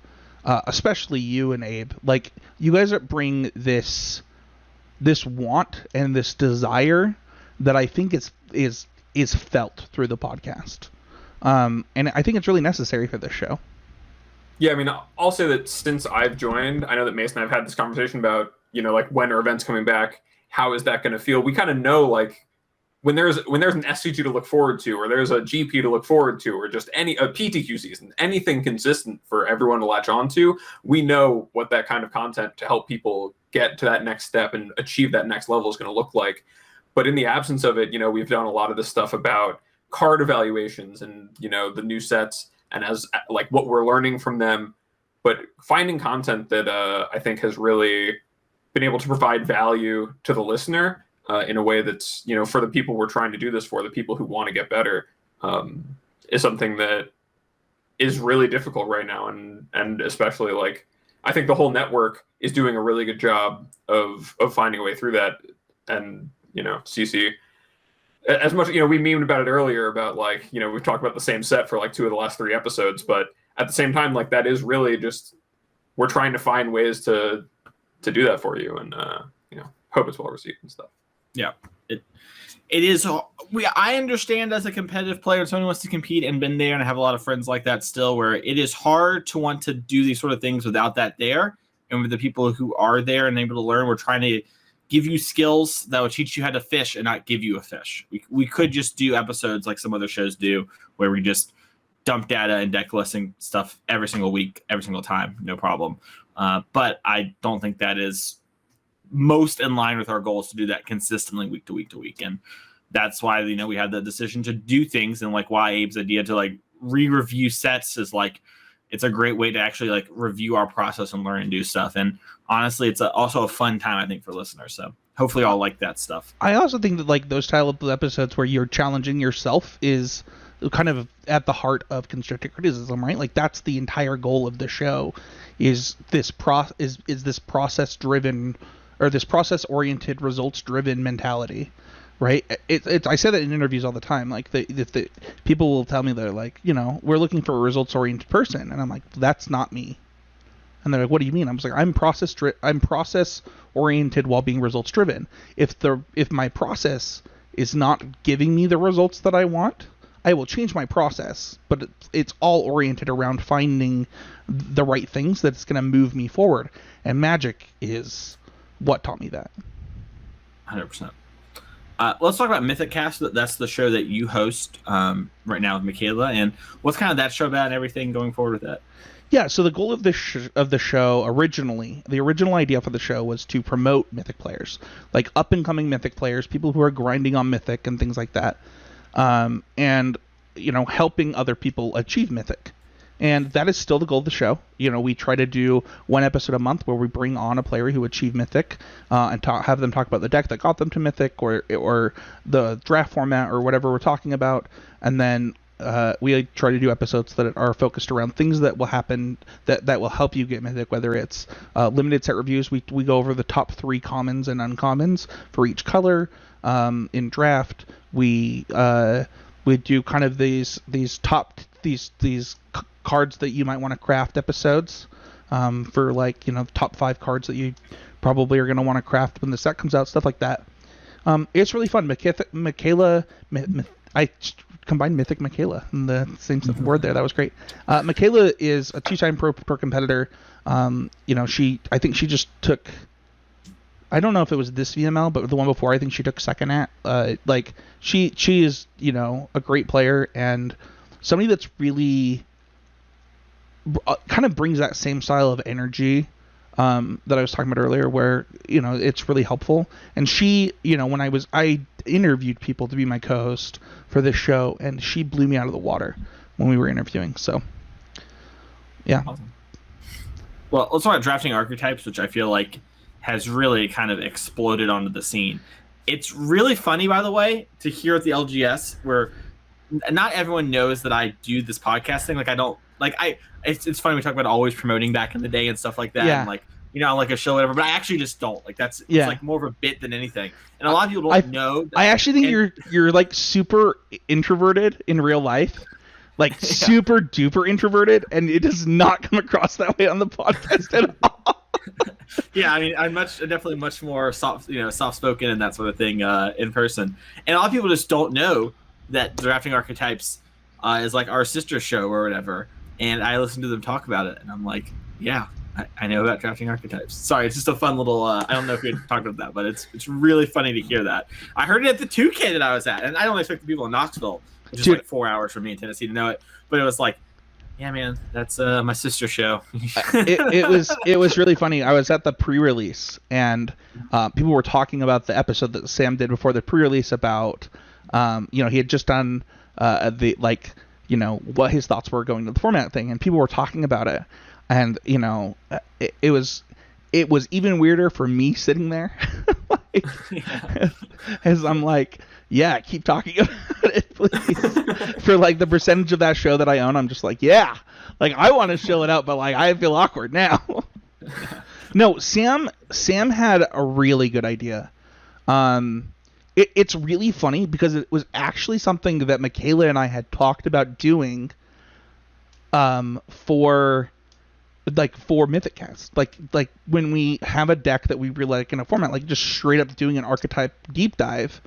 especially you and Abe, like you guys bring this want and this desire that I think is felt through the podcast. And I think it's really necessary for this show. Yeah, I mean, I'll say that since I've joined, I know that Mason and I've had this conversation about, like when are events coming back? How is that going to feel? We kind of know, like, when there's an SCG to look forward to, or there's a GP to look forward to, or just a PTQ season, anything consistent for everyone to latch onto, we know what that kind of content to help people get to that next step and achieve that next level is going to look like. But in the absence of it, we've done a lot of this stuff about card evaluations and, the new sets and as like what we're learning from them, but finding content that I think has really been able to provide value to the listener in a way that's, for the people we're trying to do this for, the people who want to get better, is something that is really difficult right now. And especially like, I think the whole network is doing a really good job of finding a way through that. And, CC, as much, we memed about it earlier about like, we've talked about the same set for like 2 of the last 3 episodes, but at the same time, like that is really just, we're trying to find ways to do that for you and, hope it's well received and stuff. Yeah, it is. I understand as a competitive player, if someone wants to compete and been there, and I have a lot of friends like that still, where it is hard to want to do these sort of things without that there. And with the people who are there and able to learn, we're trying to give you skills that will teach you how to fish and not give you a fish. We could just do episodes like some other shows do, where we just dump data and deck listing stuff every single week, every single time, no problem. But I don't think that is most in line with our goals to do that consistently week to week to week. And that's why, we had the decision to do things, and like why Abe's idea to like re-review sets is like, it's a great way to actually like review our process and learn and do stuff. And honestly, it's also a fun time, I think, for listeners. So hopefully I'll like that stuff. I also think that like those style of episodes where you're challenging yourself is kind of at the heart of constructive criticism, right? Like that's the entire goal of the show, is this this process driven, or this process oriented, results driven mentality, right? I say that in interviews all the time. Like the people will tell me, they're like, we're looking for a results oriented person, and I'm like, that's not me. And they're like, what do you mean? I'm just like, I'm process oriented while being results driven. If my process is not giving me the results that I want, I will change my process, but it's all oriented around finding the right things that's going to move me forward. And Magic is what taught me that. 100%. Let's talk about Mythic Cast. That's the show that you host right now with Michaela. And what's kind of that show about and everything going forward with that? Yeah, so the goal of the show originally, the original idea for the show was to promote Mythic players, like up-and-coming Mythic players, people who are grinding on Mythic and things like that, and, helping other people achieve Mythic. And that is still the goal of the show. We try to do one episode a month where we bring on a player who achieved Mythic and have them talk about the deck that got them to Mythic, or the draft format, or whatever we're talking about. And then we try to do episodes that are focused around things that will happen that will help you get Mythic, whether it's limited set reviews. We go over the top 3 commons and uncommons for each color. In draft, we do kind of these cards that you might want to craft episodes for, like, top 5 cards that you probably are going to want to craft when the set comes out, stuff like that. It's really fun. Michaela, I combined Mythic Michaela in the same word there. That was great. Michaela is a 2-time pro competitor. I think she just took, I don't know if it was this VML, but the one before, I think she took second at. She is, a great player, and somebody that's really kind of brings that same style of energy that I was talking about earlier, where, it's really helpful. And she, when I interviewed people to be my co-host for this show, and she blew me out of the water when we were interviewing. So, yeah. Awesome. Well, let's talk about drafting archetypes, which I feel like has really kind of exploded onto the scene. It's really funny, by the way, to hear at the LGS where not everyone knows that I do this podcast thing. It's funny we talk about always promoting back in the day and stuff like that. Yeah. And like a show, whatever, but I actually just don't. It's like more of a bit than anything. And a lot of people don't know. I actually think you're like super introverted in real life. Like super duper introverted, and it does not come across that way on the podcast at all. Yeah, I mean, I'm definitely much more soft spoken and that sort of thing in person. And a lot of people just don't know that Drafting Archetypes is like our sister show or whatever. And I listen to them talk about it, and I'm like, yeah, I know about Drafting Archetypes. Sorry, it's just a fun little. I don't know if we had talked about that, but it's really funny to hear that. I heard it at the 2K that I was at, and I don't expect the people in Knoxville, which is like 4 hours from me in Tennessee, to know it. But it was like, yeah, man, that's my sister show. it was really funny. I was at the pre-release, and people were talking about the episode that Sam did before the pre-release about, he had just done what his thoughts were going to the format thing, and people were talking about it, and it was even weirder for me sitting there, as I'm like, yeah, keep talking about it, please. For like the percentage of that show that I own, I'm just like, yeah, like I want to show it out, but like I feel awkward now. No, Sam had a really good idea. It's really funny because it was actually something that Michaela and I had talked about doing for Mythic Cast. Like when we have a deck that we really like in a format, like just straight up doing an archetype deep dive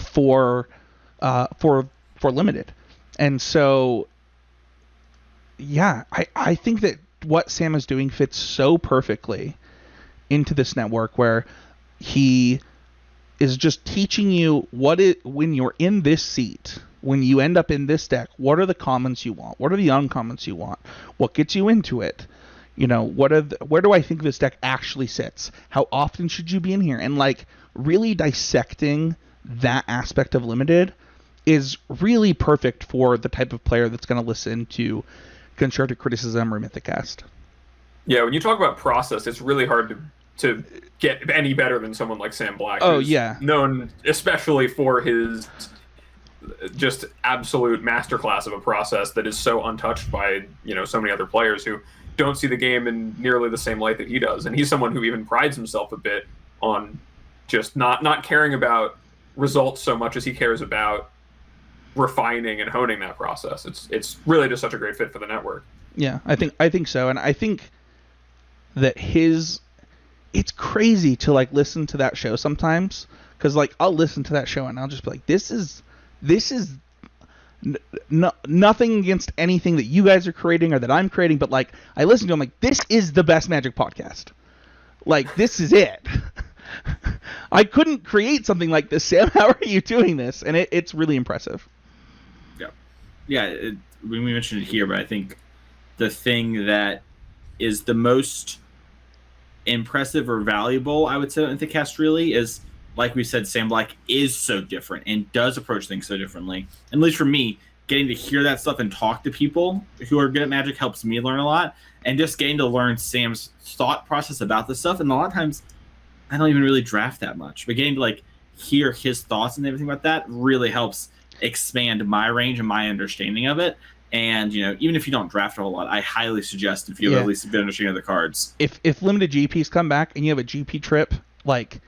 for limited. And so yeah, I think that what Sam is doing fits so perfectly into this network, where he is just teaching you when you're in this seat, when you end up in this deck, what are the commons you want? What are the uncommons you want? What gets you into it? You know, where do I think this deck actually sits? How often should you be in here? And like really dissecting that aspect of limited is really perfect for the type of player that's going to listen to Constructive Criticism or Mythicast. Yeah, when you talk about process, it's really hard to get any better than someone like Sam Black. Oh, who's yeah. known especially for his just absolute masterclass of a process that is so untouched by, you know, so many other players who don't see the game in nearly the same light that he does. And he's someone who even prides himself a bit on just not caring about results so much as he cares about refining and honing that process. It's really just such a great fit for the network. Yeah, I think so. And I think that it's crazy to like listen to that show sometimes, because like I'll listen to that show and I'll just be like, this is nothing against anything that you guys are creating or that I'm creating, but like I listen to them like, this is the best Magic podcast. Like, this is it. I couldn't create something like this, Sam. How are you doing this? And it's really impressive. Yeah. We mentioned it here, but I think the thing that is the most impressive or valuable, I would say, in the cast really is, like we said, Sam Black is so different and does approach things so differently. And at least for me, getting to hear that stuff and talk to people who are good at Magic helps me learn a lot. And just getting to learn Sam's thought process about this stuff. And a lot of times I don't even really draft that much, but getting to like hear his thoughts and everything about that really helps expand my range and my understanding of it. And, you know, even if you don't draft a whole lot, I highly suggest, if you have at least a good understanding of the cards. If limited GPs come back and you have a GP trip, like,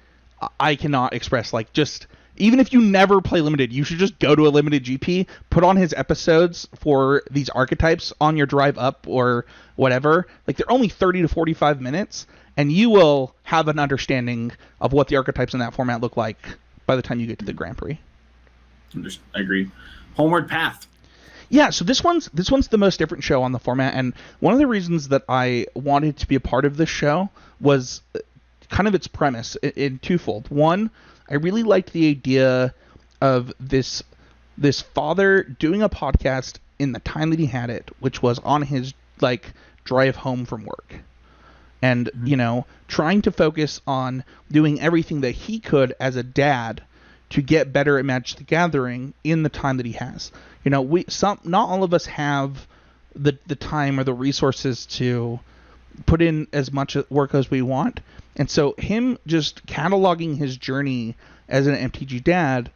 I cannot express, like, just, even if you never play limited, you should just go to a limited GP, put on his episodes for these archetypes on your drive up or whatever. Like, they're only 30 to 45 minutes, and you will have an understanding of what the archetypes in that format look like by the time you get to the Grand Prix. I agree. Homeward Path. Yeah, so this one's the most different show on the format, and one of the reasons that I wanted to be a part of this show was kind of its premise in twofold. One, I really liked the idea of this father doing a podcast in the time that he had it, which was on his like drive home from work. And, you know, trying to focus on doing everything that he could as a dad to get better at Magic the Gathering in the time that he has. You know, not all of us have the time or the resources to put in as much work as we want. And so him just cataloging his journey as an MTG dad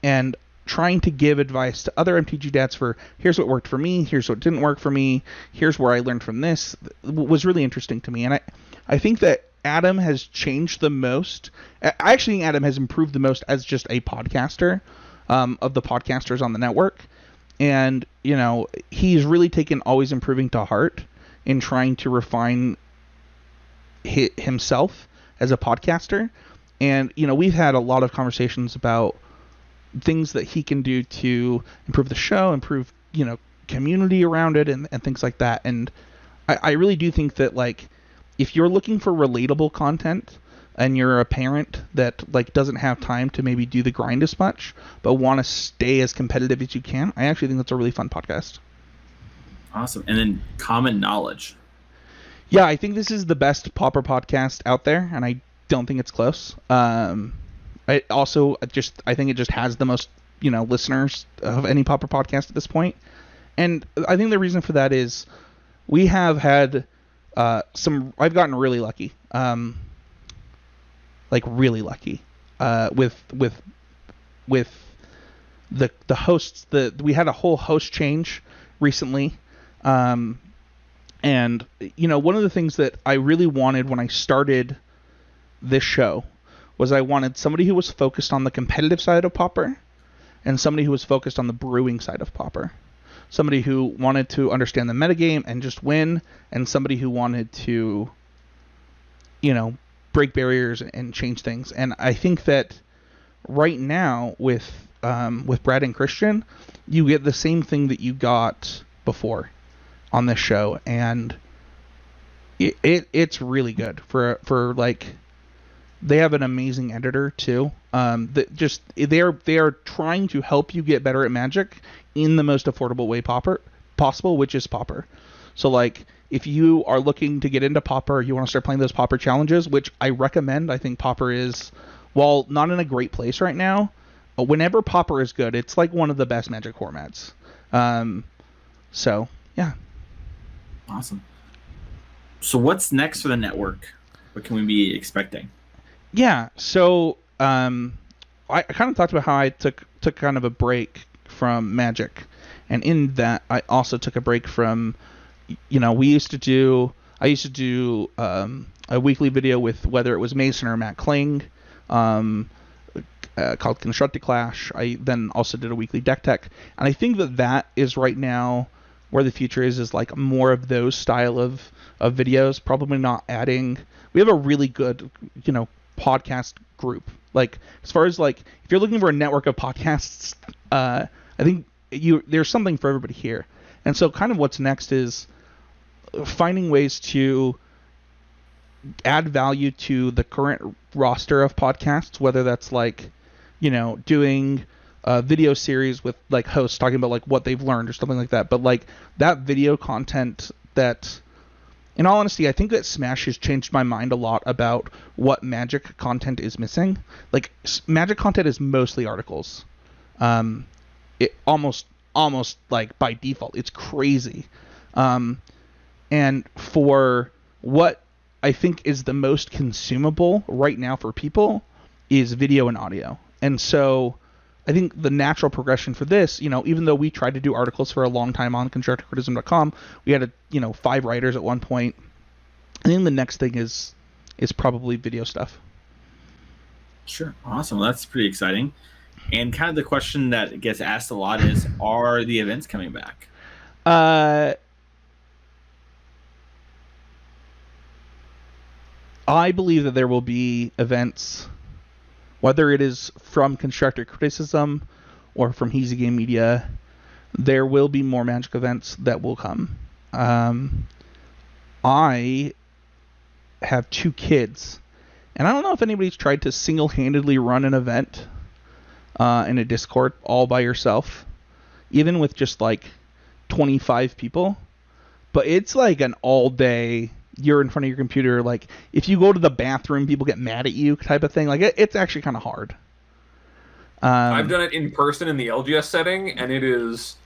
and trying to give advice to other MTG dads for, here's what worked for me, here's what didn't work for me, here's where I learned from this, was really interesting to me. And I think that Adam has changed the most. I actually think Adam has improved the most as just a podcaster of the podcasters on the network. And, you know, he's really taken Always Improving to heart in trying to refine himself as a podcaster. And, you know, we've had a lot of conversations about things that he can do to improve the show, improve, you know, community around it and things like that. And I really do think that, like, if you're looking for relatable content and you're a parent that like doesn't have time to maybe do the grind as much but want to stay as competitive as you can, I actually think that's a really fun podcast. Awesome. And then Common Knowledge. Yeah, I think this is the best Pauper podcast out there, and I don't think it's close. I think it just has the most, you know, listeners of any Pauper podcast at this point. And I think the reason for that is we have had I've gotten really lucky. Like really lucky with the hosts. We had a whole host change recently, and you know, one of the things that I really wanted when I started this show was I wanted somebody who was focused on the competitive side of Pauper and somebody who was focused on the brewing side of Pauper. Somebody who wanted to understand the metagame and just win, and somebody who wanted to, you know, break barriers and change things. And I think that right now with Brad and Christian, you get the same thing that you got before on this show, and it's really good for like, they have an amazing editor too. That just they are trying to help you get better at Magic in the most affordable way possible, which is Pauper. So like, if you are looking to get into Pauper, you want to start playing those Pauper challenges, which I recommend. I think Pauper is, while not in a great place right now, whenever Pauper is good, it's like one of the best Magic formats. So yeah. Awesome. So what's next for the network? What can we be expecting? Yeah, so I kind of talked about how I took kind of a break from Magic, and in that I also took a break from, I used to do a weekly video with, whether it was Mason or Matt Kling, called Constructed Clash. I then also did a weekly deck tech, and I think that is right now where the future is like more of those style of videos. Probably not adding. We have a really good, podcast group. Like, as far as like, if you're looking for a network of podcasts, I think there's something for everybody here. And so kind of what's next is finding ways to add value to the current roster of podcasts, whether that's like, doing a video series with like hosts talking about like what they've learned or something like that. But like that video content that, in all honesty, I think that Smash has changed my mind a lot about what Magic content is missing. Like, Magic content is mostly articles. It almost like by default, it's crazy. And for what I think is the most consumable right now for people is video and audio. And so I think the natural progression for this, even though we tried to do articles for a long time on ConstructedCriticism.com, we had 5 writers at one point. I think the next thing is probably video stuff. Sure. Awesome. Well, that's pretty exciting. And kind of the question that gets asked a lot is, are the events coming back? I believe that there will be events, whether it is from Constructed Criticism or from Heezy Game Media. There will be more Magic events that will come. I have 2 kids, and I don't know if anybody's tried to single-handedly run an event in a Discord all by yourself, even with just like 25 people. But it's like an all-day, you're in front of your computer, like if you go to the bathroom, people get mad at you type of thing. Like it's actually kind of hard. I've done it in person in the LGS setting, and it is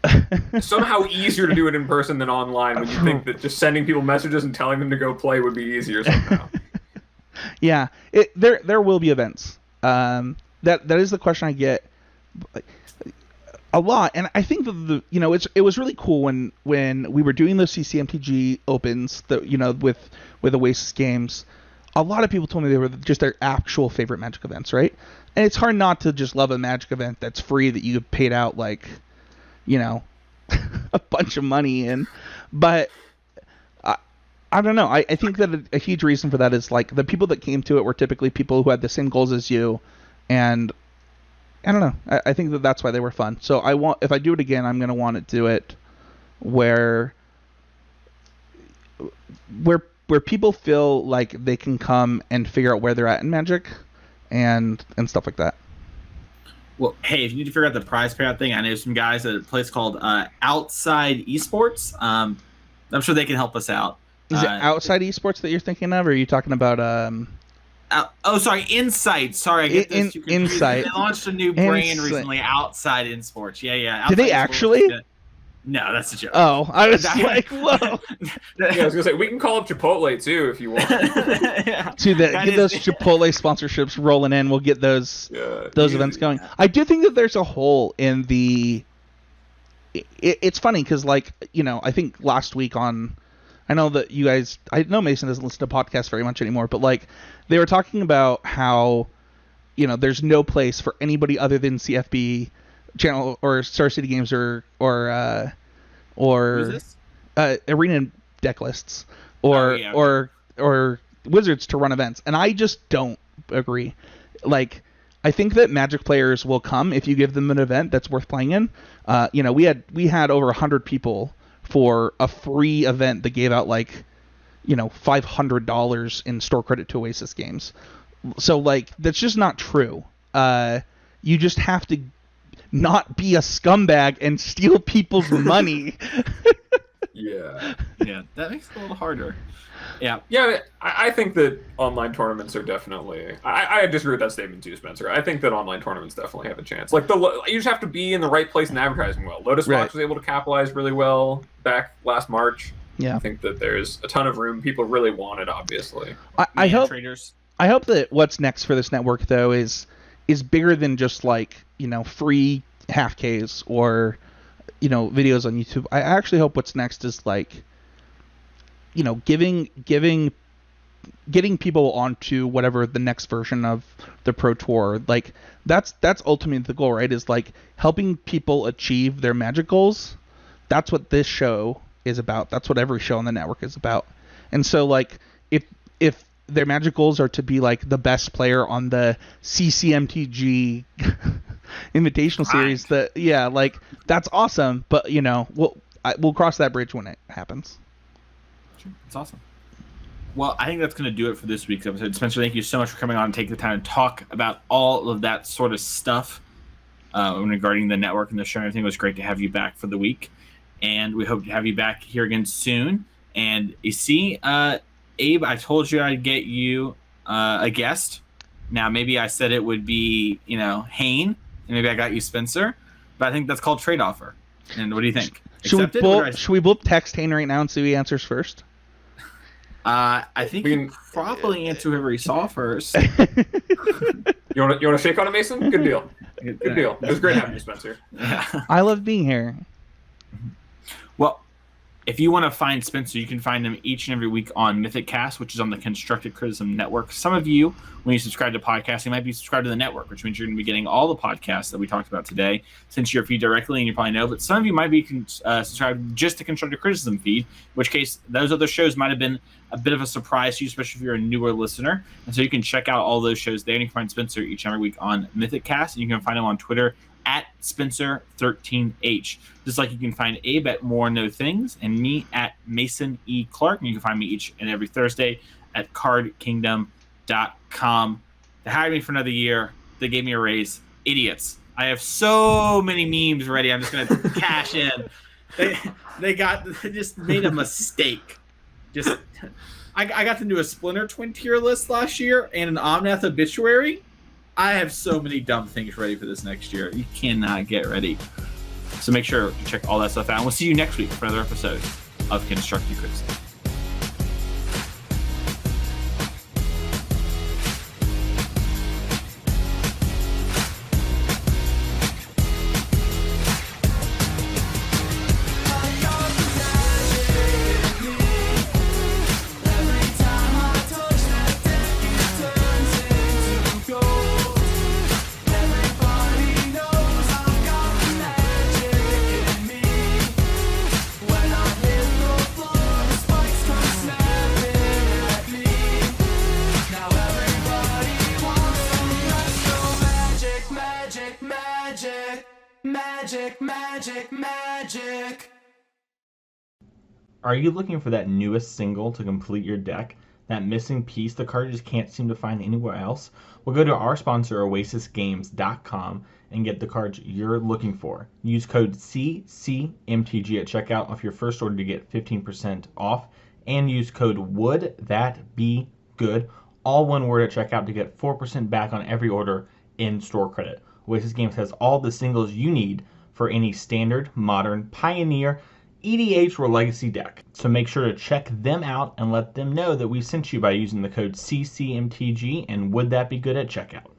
somehow easier to do it in person than online, when you think that just sending people messages and telling them to go play would be easier somehow. Yeah, there will be events. That is the question I get a lot, and I think that it was really cool when we were doing those CCMTG opens that with Oasis games. A lot of people told me they were just their actual favorite Magic events, right? And it's hard not to just love a Magic event that's free, that you paid out like, a bunch of money in. But I don't know. I think that a huge reason for that is like the people that came to it were typically people who had the same goals as you, and I don't know. I think that that's why they were fun. So if I do it again, I'm gonna want to do it where people feel like they can come and figure out where they're at in Magic, and stuff like that. Well, hey, if you need to figure out the prize payout thing, I know some guys at a place called Outside Esports. I'm sure they can help us out. Is it Outside Esports that you're thinking of, or are you talking about sorry, Insight. Sorry, I get this too confused. Insight. They launched a new brand recently, Outside in Sports. Yeah. Did they actually? No, that's a joke. Oh, I was like, whoa. Yeah, I was gonna say, we can call up Chipotle too if you want. Yeah. Get those Chipotle sponsorships rolling in. We'll get those events going. I do think that there's a hole in the. It's funny because, like, I think last week I know that you guys. I know Mason doesn't listen to podcasts very much anymore, but like they were talking about how, there's no place for anybody other than CFB channel or Star City Games or Who's this? Arena deck lists or Wizards to run events, and I just don't agree. Like, I think that Magic players will come if you give them an event that's worth playing in. We had over 100 people for a free event that gave out $500 in store credit to Oasis games. So that's just not true. You just have to not be a scumbag and steal people's money. Yeah, that makes it a little harder. Yeah. I think that online tournaments are definitely. I disagree with that statement too, Spencer. I think that online tournaments definitely have a chance. You just have to be in the right place and advertising well. Lotus Fox was able to capitalize really well back last March. Yeah, I think that there's a ton of room. People really want it, obviously. I hope traders. I hope that what's next for this network though is bigger than just free half Ks or videos on YouTube. I actually hope what's next is getting people onto whatever the next version of the Pro Tour. That's ultimately the goal, right? Is helping people achieve their Magic goals. That's what this show is about. That's what every show on the network is about. And so if their Magic goals are to be the best player on the CCMTG Invitational Series, that's awesome. But we'll cross that bridge when it happens. It's awesome. Well, I think that's going to do it for this week's episode. Spencer, thank you so much for coming on and taking the time to talk about all of that sort of stuff regarding the network and the show and everything. It was great to have you back for the week, and we hope to have you back here again soon. And you see, Abe, I told you I'd get you a guest. Now, maybe I said it would be, Hane, and maybe I got you Spencer, but I think that's called trade offer. And what do you think? Should we both text Hane right now and see who he answers first? I think you can probably answer whoever he saw first. You want to shake on it, Mason? Good deal. Good deal. It was great having you, Spencer. Yeah. I love being here. Well, if you want to find Spencer, you can find him each and every week on Mythic Cast, which is on the Constructed Criticism Network. Some of you, when you subscribe to podcasts, you might be subscribed to the network, which means you're going to be getting all the podcasts that we talked about today, since your feed directly, and you probably know. But some of you might be subscribed just to Constructed Criticism feed, in which case those other shows might have been a bit of a surprise to you, especially if you're a newer listener. And so you can check out all those shows there, and you can find Spencer each and every week on Mythic Cast, and you can find him on Twitter at Spencer13H. Just like you can find Abe at More No Things and me at Mason E. Clark. And you can find me each and every Thursday at cardkingdom.com. They hired me for another year. They gave me a raise. Idiots. I have so many memes ready. I'm just going to cash in. They just made a mistake. I got to do a Splinter Twin tier list last year and an Omnath obituary. I have so many dumb things ready for this next year. You cannot get ready. So make sure to check all that stuff out. And we'll see you next week for another episode of Constructed Criticism. Magic. Are you looking for that newest single to complete your deck? That missing piece the card just can't seem to find anywhere else? Well, go to our sponsor, OasisGames.com, and get the cards you're looking for. Use code CCMTG at checkout of your first order to get 15% off, and use code WOULD-THAT-BE-GOOD, all one word at checkout, to get 4% back on every order in store credit. Oasis Games has all the singles you need for any standard, modern, pioneer, EDH, or legacy deck. So make sure to check them out and let them know that we sent you by using the code CCMTG and Would That Be Good at checkout.